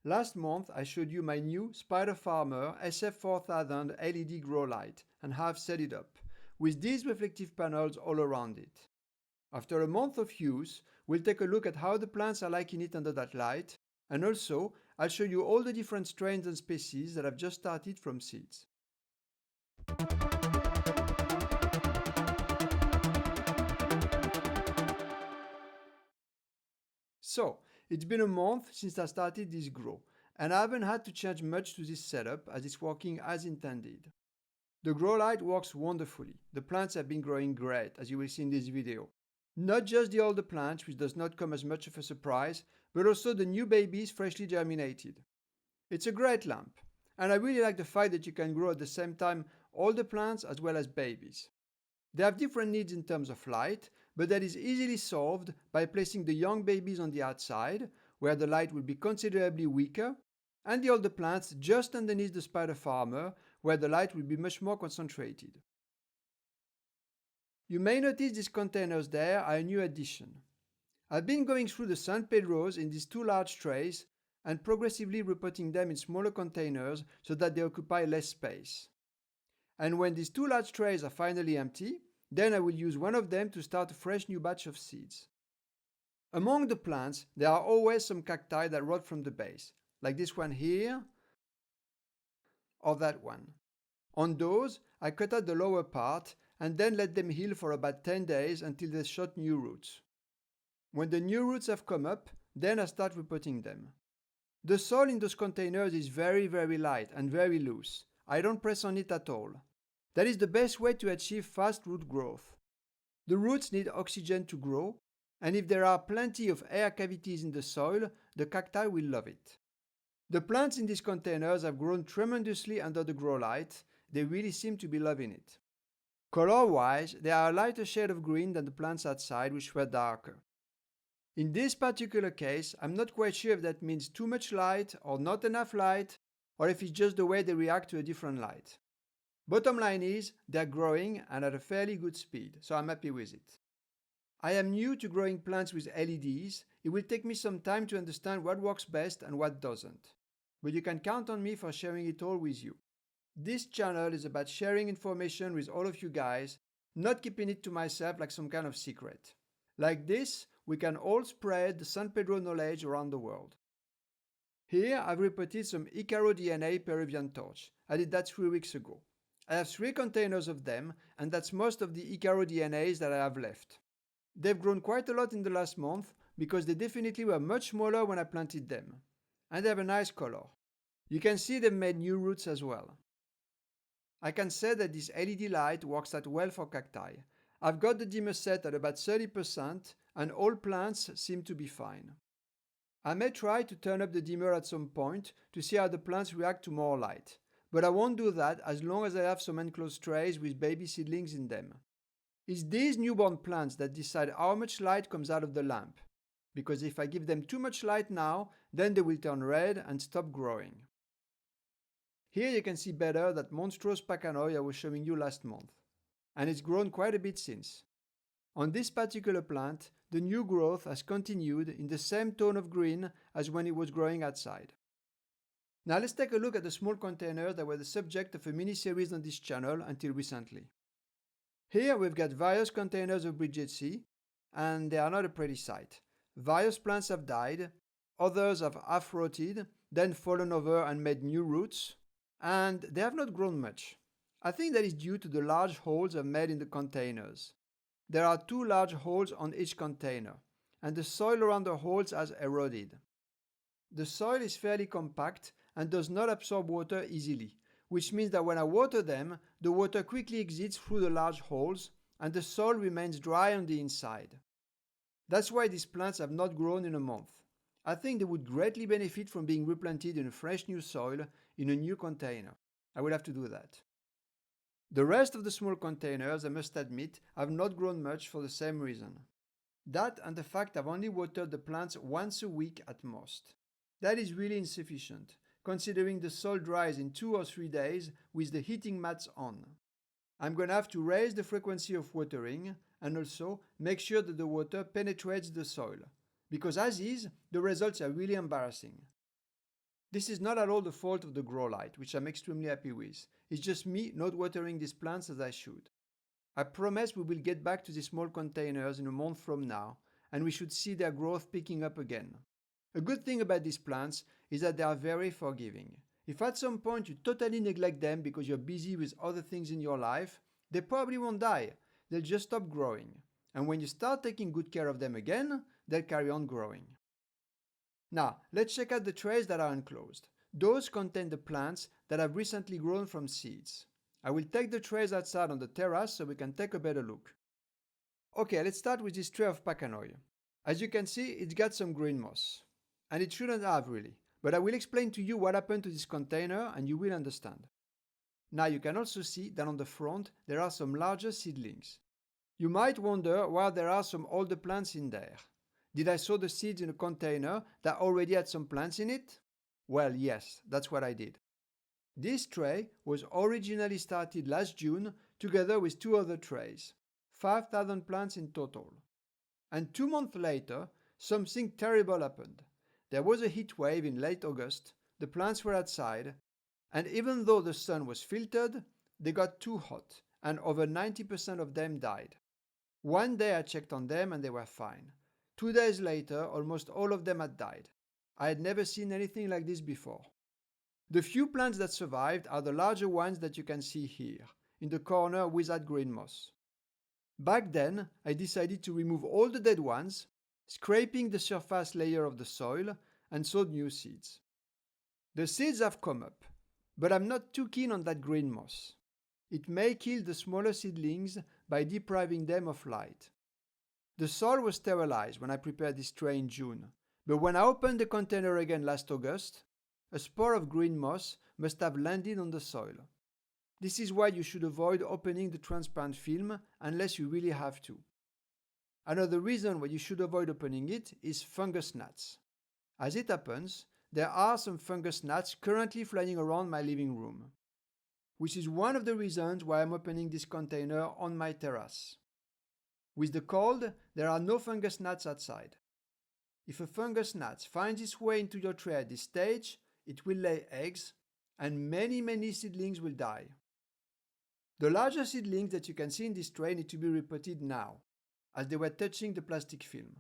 Last month I showed you my new Spider Farmer SF4000 LED grow light and have set it up, with these reflective panels all around it. After a month of use, we'll take a look at how the plants are liking it under that light, and also I'll show you all the different strains and species that have just started from seeds. So, it's been a month since I started this grow, and I haven't had to change much to this setup as it's working as intended. The grow light works wonderfully. The plants have been growing great, as you will see in this video. Not just the older plants, which does not come as much of a surprise, but also the new babies freshly germinated. It's a great lamp, and I really like the fact that you can grow at the same time older plants as well as babies. They have different needs in terms of light, but that is easily solved by placing the young babies on the outside, where the light will be considerably weaker, and the older plants just underneath the Spider Farmer, where the light will be much more concentrated. You may notice these containers there are a new addition. I've been going through the San Pedros in these two large trays and progressively repotting them in smaller containers so that they occupy less space. And when these two large trays are finally empty, then I will use one of them to start a fresh new batch of seeds. Among the plants, there are always some cacti that rot from the base, like this one here, or that one. On those, I cut out the lower part and then let them heal for about 10 days until they shot new roots. When the new roots have come up, then I start repotting them. The soil in those containers is very light and very loose. I don't press on it at all. That is the best way to achieve fast root growth. The roots need oxygen to grow, and if there are plenty of air cavities in the soil, the cacti will love it. The plants in these containers have grown tremendously under the grow light. They really seem to be loving it. Color-wise, they are a lighter shade of green than the plants outside, which were darker. In this particular case, I'm not quite sure if that means too much light or not enough light, or if it's just the way they react to a different light. Bottom line is, they're growing and at a fairly good speed, so I'm happy with it. I am new to growing plants with LEDs. It will take me some time to understand what works best and what doesn't. But you can count on me for sharing it all with you. This channel is about sharing information with all of you guys, not keeping it to myself like some kind of secret. Like this, we can all spread the San Pedro knowledge around the world. Here, I've repotted some DNA Peruvian Torch. I did that 3 weeks ago. I have 3 containers of them, and that's most of the DNAs that I have left. They've grown quite a lot in the last month because they definitely were much smaller when I planted them. And they have a nice color. You can see they've made new roots as well. I can say that this LED light works out well for cacti. I've got the dimmer set at about 30% and all plants seem to be fine. I may try to turn up the dimmer at some point to see how the plants react to more light, but I won't do that as long as I have some enclosed trays with baby seedlings in them. It's these newborn plants that decide how much light comes out of the lamp, because if I give them too much light now, then they will turn red and stop growing. Here you can see better that monstrous Pachanoi I was showing you last month, and it's grown quite a bit since. On this particular plant, the new growth has continued in the same tone of green as when it was growing outside. Now let's take a look at the small containers that were the subject of a mini-series on this channel until recently. Here we've got various containers of Bridgesii, and they are not a pretty sight. Various plants have died, others have half-rotted, then fallen over and made new roots, and they have not grown much. I think that is due to the large holes I've made in the containers. There are 2 large holes on each container, and the soil around the holes has eroded. The soil is fairly compact and does not absorb water easily, which means that when I water them, the water quickly exits through the large holes and the soil remains dry on the inside. That's why these plants have not grown in a month. I think they would greatly benefit from being replanted in a fresh new soil in a new container. I will have to do that. The rest of the small containers, I must admit, have not grown much for the same reason. That and the fact I've only watered the plants once a week at most. That is really insufficient, considering the soil dries in 2 or 3 days with the heating mats on. I'm going to have to raise the frequency of watering and also make sure that the water penetrates the soil, because as is, the results are really embarrassing. This is not at all the fault of the grow light, which I'm extremely happy with. It's just me not watering these plants as I should. I promise we will get back to these small containers in a month from now, and we should see their growth picking up again. A good thing about these plants is that they are very forgiving. If at some point you totally neglect them because you're busy with other things in your life, they probably won't die. They'll just stop growing. And when you start taking good care of them again, they'll carry on growing. Now, let's check out the trays that are enclosed. Those contain the plants that have recently grown from seeds. I will take the trays outside on the terrace so we can take a better look. Okay, let's start with this tray of Pachanoi. As you can see, it's got some green moss. And it shouldn't have really, but I will explain to you what happened to this container and you will understand. Now you can also see that on the front there are some larger seedlings. You might wonder why there are some older plants in there. Did I sow the seeds in a container that already had some plants in it? Well, yes, that's what I did. This tray was originally started last June together with 2 other trays, 5,000 plants in total. And 2 months later, something terrible happened. There was a heat wave in late August, the plants were outside, and even though the sun was filtered, they got too hot, and over 90% of them died. One day I checked on them and they were fine. 2 days later, almost all of them had died. I had never seen anything like this before. The few plants that survived are the larger ones that you can see here, in the corner without green moss. Back then, I decided to remove all the dead ones, scraping the surface layer of the soil, and sowed new seeds. The seeds have come up, but I'm not too keen on that green moss. It may kill the smaller seedlings by depriving them of light. The soil was sterilized when I prepared this tray in June, but when I opened the container again last August, a spore of green moss must have landed on the soil. This is why you should avoid opening the transparent film unless you really have to. Another reason why you should avoid opening it is fungus gnats. As it happens, there are some fungus gnats currently flying around my living room, which is one of the reasons why I'm opening this container on my terrace. With the cold, there are no fungus gnats outside. If a fungus gnat finds its way into your tray at this stage, it will lay eggs, and many seedlings will die. The larger seedlings that you can see in this tray need to be repotted now, as they were touching the plastic film.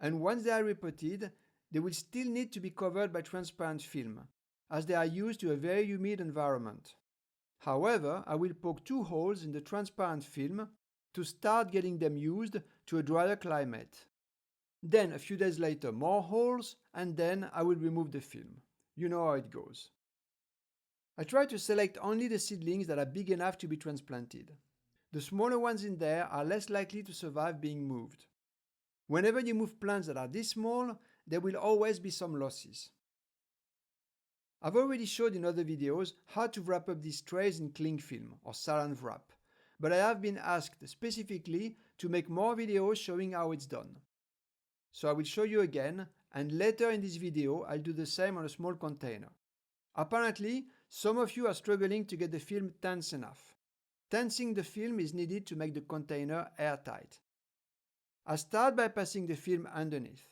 And once they are repotted, they will still need to be covered by transparent film, as they are used to a very humid environment. However, I will poke 2 holes in the transparent film to start getting them used to a drier climate. Then, a few days later, more holes, and then I will remove the film. You know how it goes. I try to select only the seedlings that are big enough to be transplanted. The smaller ones in there are less likely to survive being moved. Whenever you move plants that are this small, there will always be some losses. I've already showed in other videos how to wrap up these trays in cling film or saran wrap, but I have been asked specifically to make more videos showing how it's done. So I will show you again, and later in this video I'll do the same on a small container. Apparently, some of you are struggling to get the film tense enough. Tensing the film is needed to make the container airtight. I start by passing the film underneath.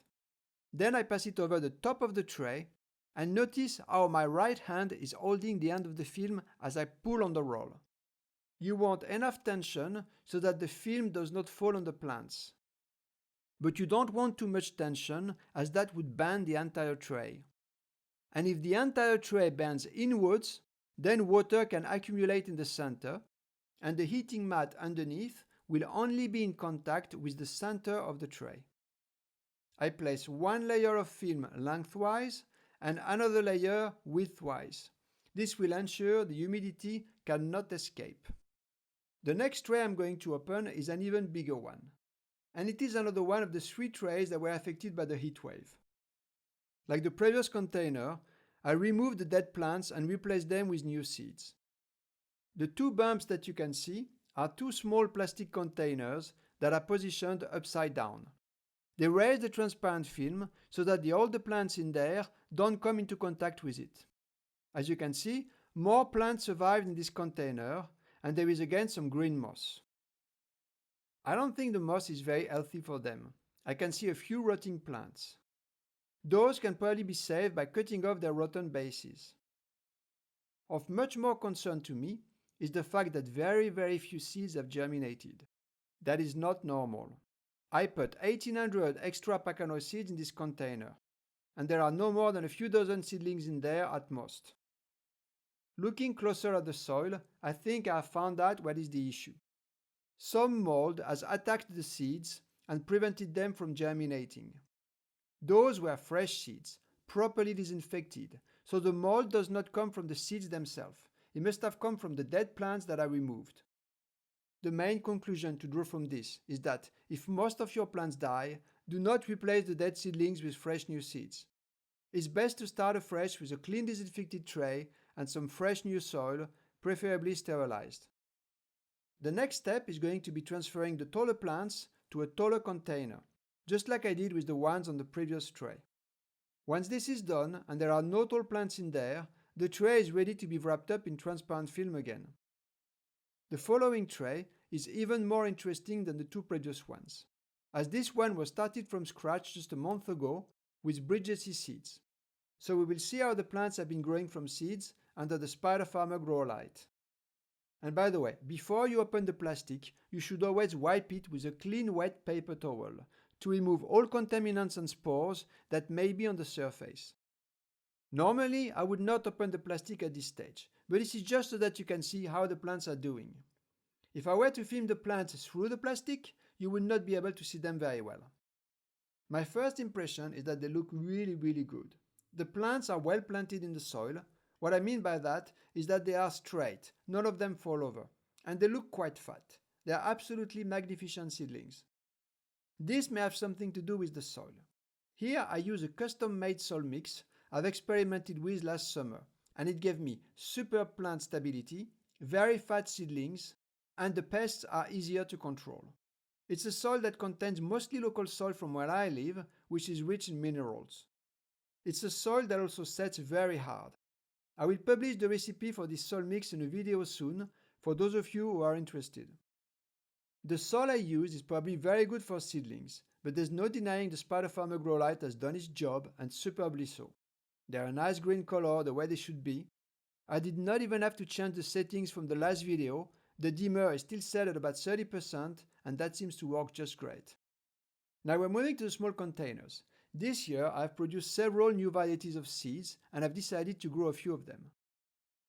Then I pass it over the top of the tray, and notice how my right hand is holding the end of the film as I pull on the roll. You want enough tension so that the film does not fall on the plants. But you don't want too much tension, as that would bend the entire tray. And if the entire tray bends inwards, then water can accumulate in the center, and the heating mat underneath will only be in contact with the center of the tray. I place 1 layer of film lengthwise and another layer widthwise. This will ensure the humidity cannot escape. The next tray I'm going to open is an even bigger one, and it is another one of the 3 trays that were affected by the heat wave. Like the previous container, I removed the dead plants and replaced them with new seeds. The 2 bumps that you can see are 2 small plastic containers that are positioned upside down. They raise the transparent film so that the older plants in there don't come into contact with it. As you can see, more plants survived in this container, and there is again some green moss. I don't think the moss is very healthy for them. I can see a few rotting plants. Those can probably be saved by cutting off their rotten bases. Of much more concern to me is the fact that very few seeds have germinated. That is not normal. I put 1800 extra Pachanoi seeds in this container, and there are no more than a few dozen seedlings in there at most. Looking closer at the soil, I think I have found out what is the issue. Some mold has attacked the seeds and prevented them from germinating. Those were fresh seeds, properly disinfected, so the mold does not come from the seeds themselves. It must have come from the dead plants that I removed. The main conclusion to draw from this is that if most of your plants die, do not replace the dead seedlings with fresh new seeds. It's best to start afresh with a clean disinfected tray and some fresh new soil, preferably sterilized. The next step is going to be transferring the taller plants to a taller container, just like I did with the ones on the previous tray. Once this is done and there are no tall plants in there, the tray is ready to be wrapped up in transparent film again. The following tray is even more interesting than the two previous ones, as this one was started from scratch just a month ago with Bridgesii seeds. So we will see how the plants have been growing from seeds under the Spider Farmer grow light. And by the way, before you open the plastic, you should always wipe it with a clean wet paper towel to remove all contaminants and spores that may be on the surface. Normally, I would not open the plastic at this stage, but this is just so that you can see how the plants are doing. If I were to film the plants through the plastic, you would not be able to see them very well. My first impression is that they look really good. The plants are well planted in the soil. What I mean by that is that they are straight, none of them fall over, and they look quite fat. They are absolutely magnificent seedlings. This may have something to do with the soil. Here I use a custom-made soil mix I've experimented with last summer, and it gave me superb plant stability, very fat seedlings, and the pests are easier to control. It's a soil that contains mostly local soil from where I live, which is rich in minerals. It's a soil that also sets very hard. I will publish the recipe for this soil mix in a video soon, for those of you who are interested. The soil I use is probably very good for seedlings, but there's no denying the Spider Farmer grow light has done its job, and superbly so. They're a nice green color, the way they should be. I did not even have to change the settings from the last video. The dimmer is still set at about 30%, and that seems to work just great. Now we're moving to the small containers. This year I've produced several new varieties of seeds, and I've decided to grow a few of them.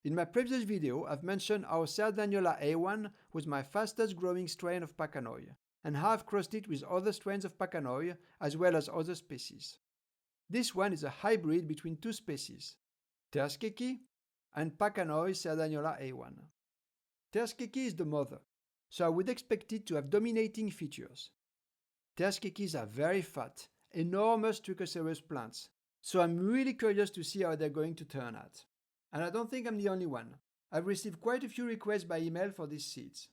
In my previous video, I've mentioned how Sardagnola A1 was my fastest growing strain of Pachanoi, and how I've crossed it with other strains of Pachanoi as well as other species. This one is a hybrid between two species, Terskeki and Pachanoi Sardagnola A1. Terskeki is the mother, so I would expect it to have dominating features. Terskekis are very fat, enormous Trichocereus plants, so I'm really curious to see how they're going to turn out. And I don't think I'm the only one. I've received quite a few requests by email for these seeds.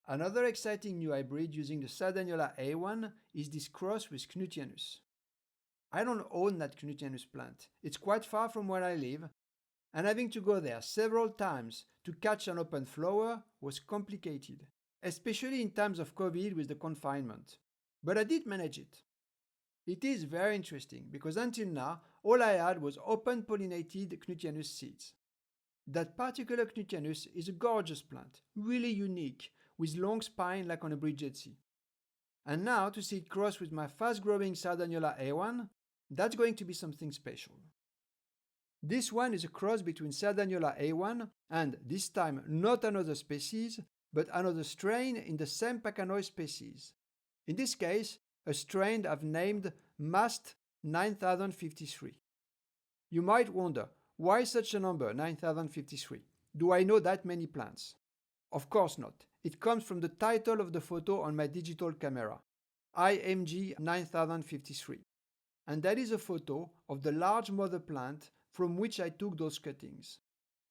Another exciting new hybrid using the Sardagnola A1 is this cross with Knutianus. I don't own that Knutianus plant. It's quite far from where I live, and having to go there several times to catch an open flower was complicated, especially in times of COVID with the confinement. But I did manage it. It is very interesting because until now, all I had was open pollinated Knutianus seeds. That particular Knutianus is a gorgeous plant, really unique, with long spine like on a Bridgesii. And now to see it cross with my fast-growing Sardagnola A1, that's going to be something special. This one is a cross between Sardagnola A1 and, this time, not another species, but another strain in the same Pachanoi species. In this case, a strain I've named MAST 9053. You might wonder, why such a number, 9053? Do I know that many plants? Of course not. It comes from the title of the photo on my digital camera, IMG 9053. And that is a photo of the large mother plant from which I took those cuttings.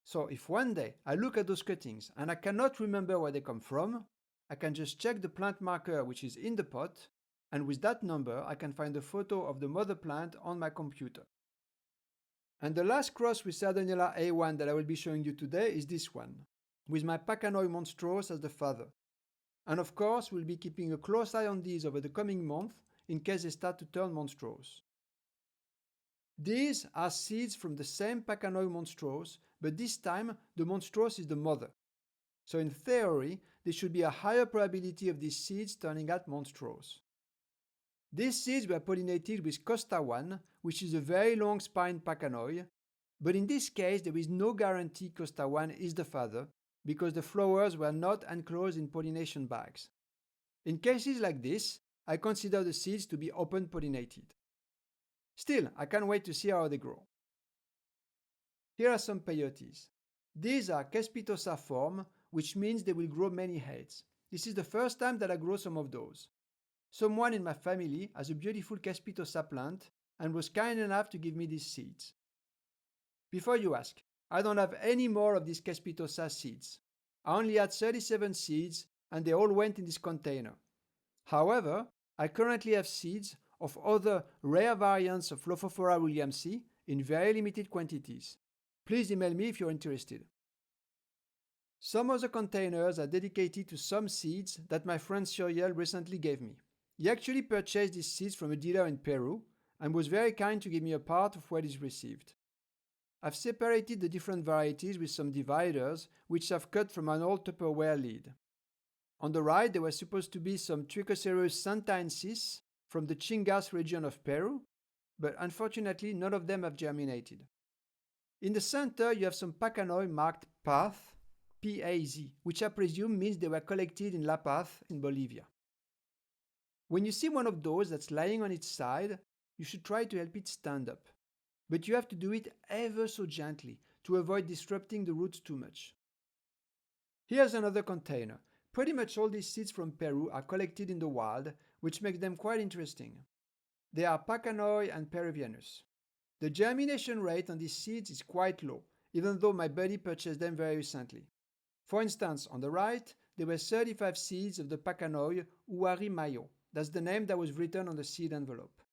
So if one day I look at those cuttings and I cannot remember where they come from, I can just check the plant marker which is in the pot, and with that number I can find a photo of the mother plant on my computer. And the last cross with Sardagnola A1 that I will be showing you today is this one, with my Pachanoi monstrose as the father. And of course we'll be keeping a close eye on these over the coming month in case they start to turn monstrose. These are seeds from the same Pachanoi monstrose, but this time the monstrose is the mother. So in theory, there should be a higher probability of these seeds turning out monstrose. These seeds were pollinated with Costa 1, which is a very long spine Pachanoi, but in this case there is no guarantee Costa 1 is the father, because the flowers were not enclosed in pollination bags. In cases like this, I consider the seeds to be open pollinated. Still, I can't wait to see how they grow. Here are some peyotes. These are Cespitosa form, which means they will grow many heads. This is the first time that I grow some of those. Someone in my family has a beautiful Cespitosa plant and was kind enough to give me these seeds. Before you ask, I don't have any more of these Cespitosa seeds. I only had 37 seeds and they all went in this container. However, I currently have seeds of other rare variants of Lophophora Williamsii in very limited quantities. Please email me if you're interested. Some other containers are dedicated to some seeds that my friend Cyril recently gave me. He actually purchased these seeds from a dealer in Peru and was very kind to give me a part of what he's received. I've separated the different varieties with some dividers, which I've cut from an old Tupperware lid. On the right, there were supposed to be some Trichocereus santaensis from the Chingas region of Peru, but unfortunately none of them have germinated. In the center, you have some Pachanoi marked PAZ, P-A-Z, which I presume means they were collected in La Paz in Bolivia. When you see one of those that's lying on its side, you should try to help it stand up. But you have to do it ever so gently to avoid disrupting the roots too much. Here's another container. Pretty much all these seeds from Peru are collected in the wild, which makes them quite interesting. They are Pachanoi and Peruvianus. The germination rate on these seeds is quite low, even though my buddy purchased them very recently. For instance, on the right, there were 35 seeds of the Pachanoi Uari Mayo. That's the name that was written on the seed envelope.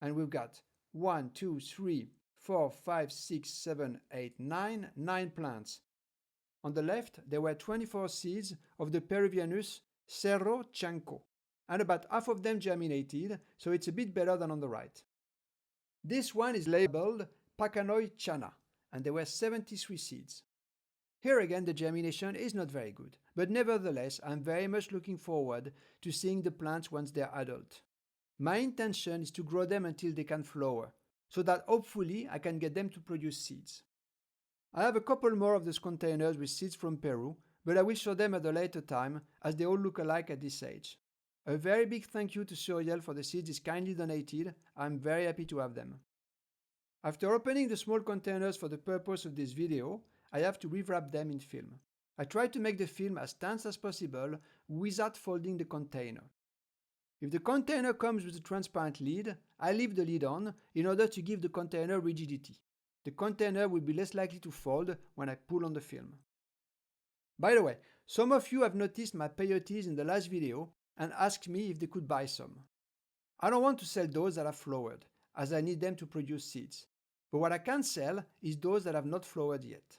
And we've got 1, 2, 3, 4, 5, 6, 7, 8, 9 plants. On the left, there were 24 seeds of the Peruvianus Cerro Chanco, and about half of them germinated, so it's a bit better than on the right. This one is labeled Pachanoi Chana, and there were 73 seeds. Here again, the germination is not very good, but nevertheless, I'm very much looking forward to seeing the plants once they're adult. My intention is to grow them until they can flower, so that hopefully I can get them to produce seeds. I have a couple more of those containers with seeds from Peru, but I will show them at a later time as they all look alike at this age. A very big thank you to Cyril for the seeds he's kindly donated. I'm very happy to have them. After opening the small containers for the purpose of this video, I have to rewrap them in film. I try to make the film as tense as possible without folding the container. If the container comes with a transparent lid, I leave the lid on in order to give the container rigidity. The container will be less likely to fold when I pull on the film. By the way, some of you have noticed my peyotes in the last video and asked me if they could buy some. I don't want to sell those that have flowered, as I need them to produce seeds. But what I can sell is those that have not flowered yet.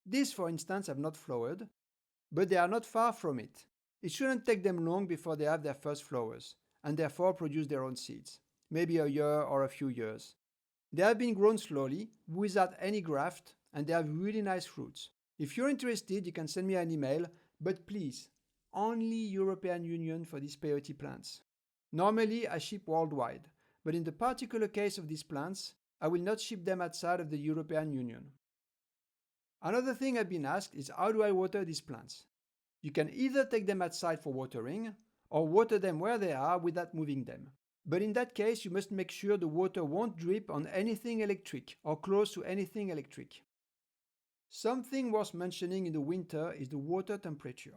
These, for instance, have not flowered, but they are not far from it. It shouldn't take them long before they have their first flowers, and therefore produce their own seeds, maybe a year or a few years. They have been grown slowly, without any graft, and they have really nice fruits. If you're interested, you can send me an email, but please, only European Union for these peyote plants. Normally, I ship worldwide, but in the particular case of these plants, I will not ship them outside of the European Union. Another thing I've been asked is how do I water these plants? You can either take them outside for watering, or water them where they are without moving them. But in that case, you must make sure the water won't drip on anything electric or close to anything electric. Something worth mentioning in the winter is the water temperature.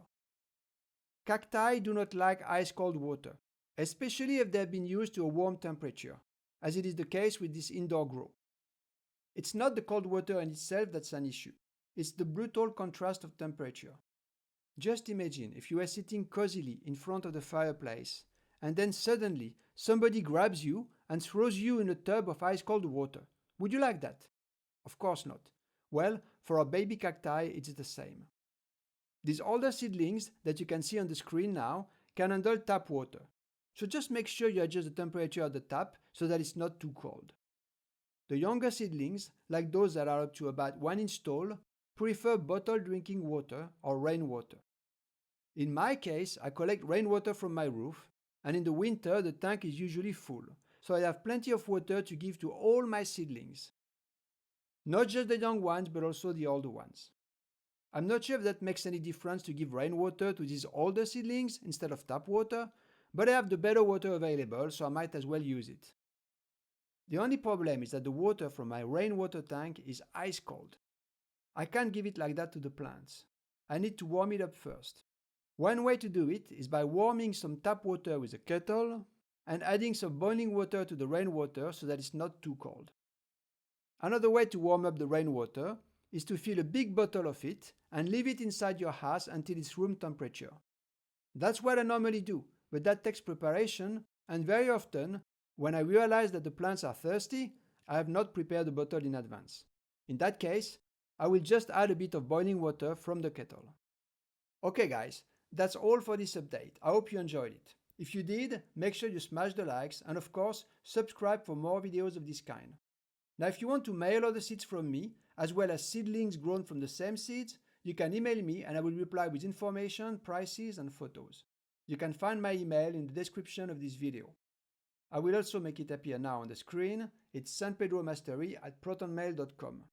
Cacti do not like ice-cold water, especially if they have been used to a warm temperature, as it is the case with this indoor grow. It's not the cold water in itself that's an issue, it's the brutal contrast of temperature. Just imagine if you were sitting cozily in front of the fireplace, and then suddenly somebody grabs you and throws you in a tub of ice-cold water. Would you like that? Of course not. Well, for our baby cacti, it's the same. These older seedlings that you can see on the screen now can handle tap water. So just make sure you adjust the temperature of the tap so that it's not too cold. The younger seedlings, like those that are up to about 1 inch tall, prefer bottled drinking water or rainwater. In my case, I collect rainwater from my roof, and in the winter the tank is usually full, so I have plenty of water to give to all my seedlings. Not just the young ones, but also the older ones. I'm not sure if that makes any difference to give rainwater to these older seedlings instead of tap water, but I have the better water available, so I might as well use it. The only problem is that the water from my rainwater tank is ice cold. I can't give it like that to the plants. I need to warm it up first. One way to do it is by warming some tap water with a kettle and adding some boiling water to the rainwater so that it's not too cold. Another way to warm up the rainwater is to fill a big bottle of it and leave it inside your house until it's room temperature. That's what I normally do, but that takes preparation, and very often, when I realize that the plants are thirsty, I have not prepared the bottle in advance. In that case, I will just add a bit of boiling water from the kettle. Okay guys, that's all for this update. I hope you enjoyed it. If you did, make sure you smash the likes and of course, subscribe for more videos of this kind. Now if you want to mail other seeds from me, as well as seedlings grown from the same seeds, you can email me and I will reply with information, prices and photos. You can find my email in the description of this video. I will also make it appear now on the screen. It's sanpedromastery@protonmail.com.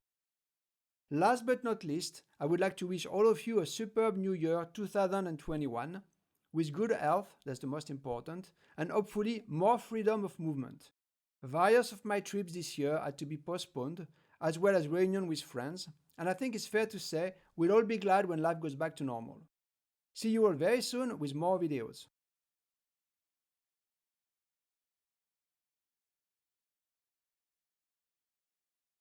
Last but not least, I would like to wish all of you a superb new year 2021 with good health, that's the most important, and hopefully more freedom of movement. Various of my trips this year had to be postponed, as well as reunion with friends, and I think it's fair to say we'll all be glad when life goes back to normal. See you all very soon with more videos.